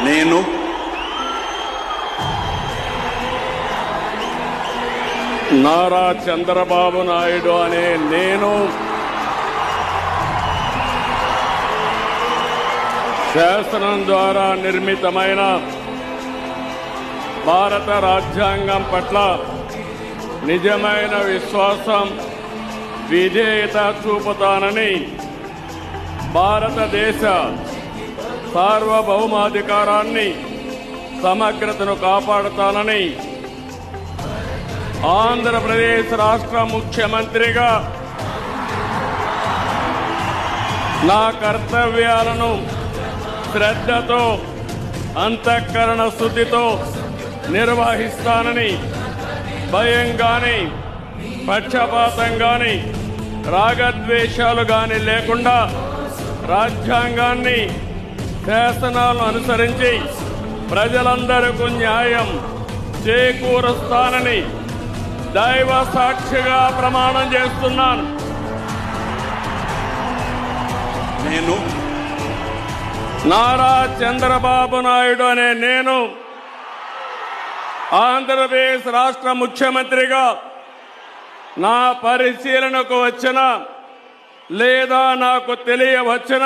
నేను నారా చంద్రబాబు నాయుడు అనే నేను శాసనం ద్వారా నిర్మితమైన భారత రాజ్యాంగం పట్ల నిజమైన విశ్వాసం, విధేయత చూపుతానని, భారతదేశ సార్వభౌమాధికారాన్ని, సమగ్రతను కాపాడుతానని ఆంధ్రప్రదేశ్ రాష్ట్ర ముఖ్యమంత్రిగా నా కర్తవ్యాలను శ్రద్ధతో, అంతఃకరణ శుద్ధితో నిర్వహిస్తానని, భయం గాని, పక్షపాతం గాని, రాగద్వేషాలు గాని లేకుండా రాజ్యాంగాన్ని, శాసనాలను అనుసరించి ప్రజలందరికీ న్యాయం చేకూరుస్తానని దైవ సాక్షిగా ప్రమాణం చేస్తున్నాను. నేను నారా చంద్రబాబు నాయుడు అనే నేను ఆంధ్రప్రదేశ్ రాష్ట్ర ముఖ్యమంత్రిగా నా పరిశీలనకు వచ్చిన లేదా నాకు తెలియవచ్చిన